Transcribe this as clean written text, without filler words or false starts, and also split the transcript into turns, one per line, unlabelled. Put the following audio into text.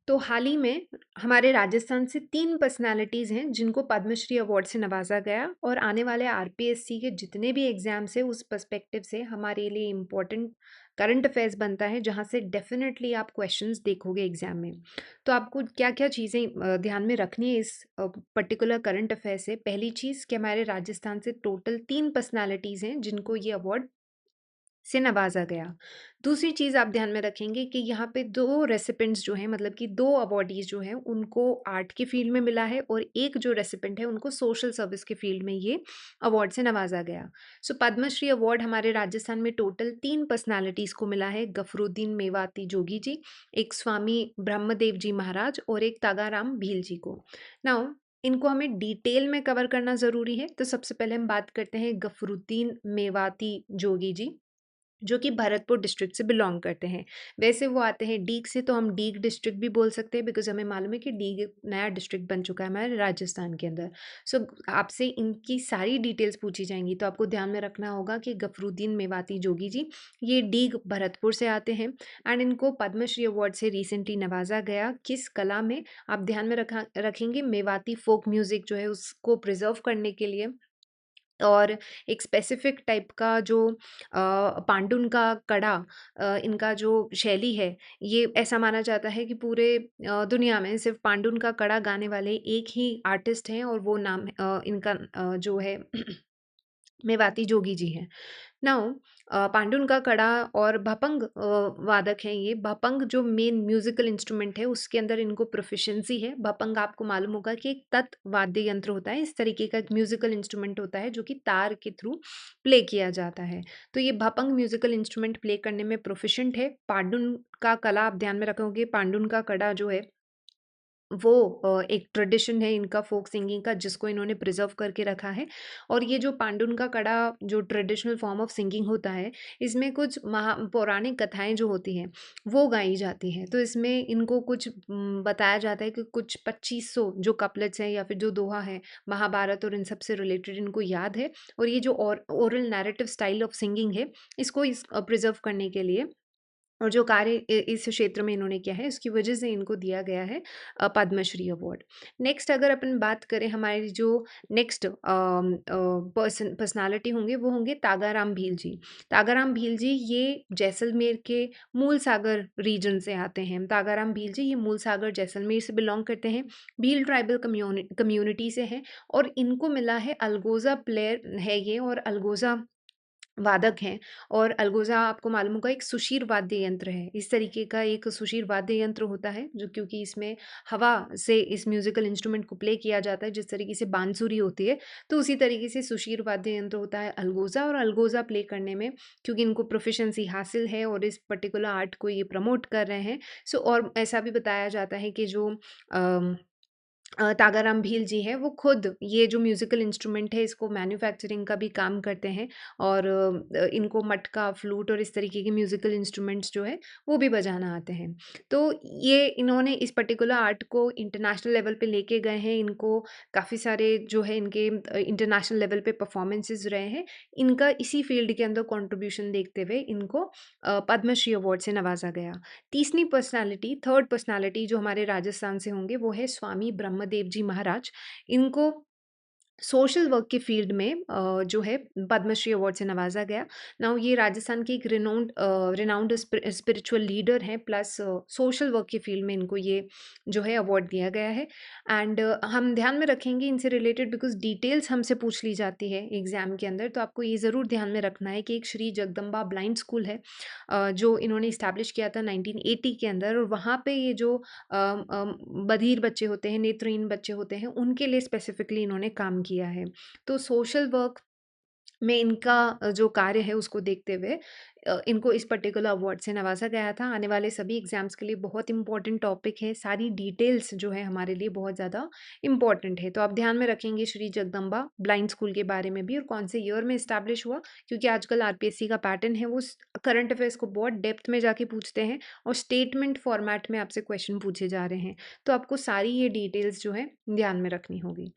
तो हाल ही में हमारे राजस्थान से 3 पर्सनैलिटीज़ हैं जिनको पद्मश्री अवार्ड से नवाज़ा गया और आने वाले आरपीएससी के जितने भी एग्ज़ाम्स हैं उस पर्सपेक्टिव से हमारे लिए इम्पोर्टेंट करंट अफेयर्स बनता है जहाँ से डेफ़िनेटली आप क्वेश्चंस देखोगे एग्ज़ाम में। तो आपको क्या-क्या चीज़ें ध्यान में रखनी है इस पर्टिकुलर करंट अफेयर से। पहली चीज़ कि हमारे राजस्थान से टोटल 3 पर्सनैलिटीज़ हैं जिनको ये अवार्ड से नवाज़ा गया। दूसरी चीज़ आप ध्यान में रखेंगे कि यहाँ पे 2 रेसिपिएंट्स जो हैं मतलब कि 2 अवॉर्डीज़ जो हैं उनको आर्ट के फ़ील्ड में मिला है और एक जो रेसिपिएंट है उनको सोशल सर्विस के फ़ील्ड में ये अवार्ड से नवाज़ा गया। सो पद्मश्री अवार्ड हमारे राजस्थान में टोटल 3 पर्सनैलिटीज़ को मिला है, गफरुद्दीन मेवाती जोगी जी, एक स्वामी ब्रह्मदेव जी महाराज और एक तागाराम भील जी को। नाउ इनको हमें डिटेल में कवर करना ज़रूरी है, तो सबसे पहले हम बात करते हैं गफरुद्दीन मेवाती जोगी जी। जो कि भरतपुर डिस्ट्रिक्ट से बिलॉन्ग करते हैं। वैसे वो आते हैं डीग से, तो हम डीग डिस्ट्रिक्ट भी बोल सकते हैं बिकॉज़ हमें मालूम है कि डीग एक नया डिस्ट्रिक्ट बन चुका है हमारे राजस्थान के अंदर। सो आपसे इनकी सारी डिटेल्स पूछी जाएँगी, तो आपको ध्यान में रखना होगा कि गफरुद्दीन मेवाती जोगी जी, ये डीग भरतपुर से आते हैं एंड इनको पद्मश्री अवार्ड से रिसेंटली नवाज़ा गया। किस कला में? आप ध्यान में रखेंगे मेवाती फ़ोक म्यूज़िक जो है उसको प्रिज़र्व करने के लिए और एक स्पेसिफिक टाइप का जो पांडुन का कड़ा इनका जो शैली है, ये ऐसा माना जाता है कि पूरे दुनिया में सिर्फ़ पांडुन का कड़ा गाने वाले एक ही आर्टिस्ट हैं और वो नाम इनका जो है मेवाती जोगी जी हैं। नाउ पांडुन का कड़ा और भपंग वादक हैं ये। भपंग जो मेन म्यूज़िकल इंस्ट्रूमेंट है उसके अंदर इनको प्रोफ़िशिएंसी है। भपंग आपको मालूम होगा कि एक तत् वाद्य यंत्र होता है, इस तरीके का एक म्यूज़िकल इंस्ट्रूमेंट होता है जो कि तार के थ्रू प्ले किया जाता है। तो ये भपंग म्यूज़िकल इंस्ट्रूमेंट प्ले करने में प्रोफ़िशिएंट है। पांडुन का कला आप ध्यान में रखोगे, पांडुन का कड़ा जो है वो एक ट्रेडिशन है इनका फ़ोक सिंगिंग का जिसको इन्होंने प्रिज़र्व करके रखा है और ये जो पांडुन का कड़ा जो ट्रेडिशनल फ़ॉर्म ऑफ सिंगिंग होता है, इसमें कुछ पौराणिक कथाएँ जो होती हैं, वो गाई जाती हैं। तो इसमें इनको कुछ बताया जाता है कि कुछ 2500 जो कपलेट्स हैं या फिर जो दोहा है, महाभारत और इन सब से रिलेटेड इनको याद है और ये जो oral narrative style of singing है, इसको प्रिज़र्व करने के लिए और जो कार्य इस क्षेत्र में इन्होंने किया है, इसकी वजह से इनको दिया गया है पद्मश्री अवार्ड। नेक्स्ट अगर अपन बात करें हमारी जो नेक्स्ट पर्सनैलिटी होंगे, वो होंगे तागाराम भील जी। तागाराम भील जी ये जैसलमेर के मूलसागर रीजन से आते हैं। तागाराम भील जी ये मूलसागर जैसलमेर से बिलॉन्ग करते हैं। भील ट्राइबल कम्युनिटी से हैं और इनको मिला है अलगोज़ा प्लेयर है ये और अलगोज़ा वादक हैं और अलगोज़ा आपको मालूम होगा एक सुशीर वाद्य यंत्र है। इस तरीके का एक सुशीर वाद्य यंत्र होता है जो क्योंकि इसमें हवा से इस म्यूज़िकल इंस्ट्रूमेंट को प्ले किया जाता है जिस तरीके से बांसुरी होती है, तो उसी तरीके से सुशीर वाद्य यंत्र होता है अलगोज़ा और अलगोज़ा प्ले करने में क्योंकि इनको प्रोफ़िशिएंसी हासिल है और इस पर्टिकुलर आर्ट को ये प्रमोट कर रहे हैं। सो और ऐसा भी बताया जाता है कि जो अ तागाराम भील जी हैं, वो खुद ये जो म्यूज़िकल इंस्ट्रूमेंट है, इसको मैन्युफैक्चरिंग का भी काम करते हैं और इनको मटका, फ्लूट और इस तरीके के म्यूज़िकल इंस्ट्रूमेंट्स जो है, वो भी बजाना आते हैं। तो ये इन्होंने इस पर्टिकुलर आर्ट को इंटरनेशनल लेवल पे लेके गए हैं, इनको काफ़ी सारे जो है इनके इंटरनेशनल लेवल पे परफ़ॉर्मेंसेस रहे हैं। इनका इसी फ़ील्ड के अंदर कंट्रीब्यूशन देखते हुए इनको पद्मश्री अवार्ड से नवाज़ा गया। तीसरी पर्सनैलिटी थर्ड पर्सनैलिटी जो हमारे राजस्थान से होंगे वो है स्वामी ब्रह्मदेव जी महाराज। इनको सोशल वर्क के फ़ील्ड में जो है पद्मश्री अवार्ड से नवाज़ा गया। नाउ ये राजस्थान के एक रिनाउंड स्पिरिचुअल लीडर हैं प्लस सोशल वर्क के फ़ील्ड में इनको ये जो है अवार्ड दिया गया है एंड हम ध्यान में रखेंगे इनसे रिलेटेड बिकॉज़ डिटेल्स हमसे पूछ ली जाती है एग्ज़ाम के अंदर, तो आपको ये ज़रूर ध्यान में रखना है कि एक श्री जगदम्बा ब्लाइंड स्कूल है जो इन्होंने एस्टैब्लिश किया था 1980 के अंदर और वहाँ पे ये जो बधिर बच्चे होते हैं, नेत्रहीन बच्चे होते हैं, उनके लिए स्पेसिफ़िकली इन्होंने काम किया है। तो सोशल वर्क में इनका जो कार्य है उसको देखते हुए इनको इस पर्टिकुलर अवार्ड से नवाज़ा गया था। आने वाले सभी एग्ज़ाम्स के लिए बहुत इम्पोर्टेंट टॉपिक है, सारी डिटेल्स जो है हमारे लिए बहुत ज़्यादा इम्पोर्टेंट है। तो आप ध्यान में रखेंगे श्री जगदम्बा ब्लाइंड स्कूल के बारे में भी और कौन से ईयर में एस्टैब्लिश हुआ क्योंकि आजकल आरपीएससी का पैटर्न है वो करंट अफेयर्स को बहुत डेप्थ में जाके पूछते हैं और स्टेटमेंट फॉर्मेट में आपसे क्वेश्चन पूछे जा रहे हैं। तो आपको सारी ये डिटेल्स जो है ध्यान में रखनी होगी।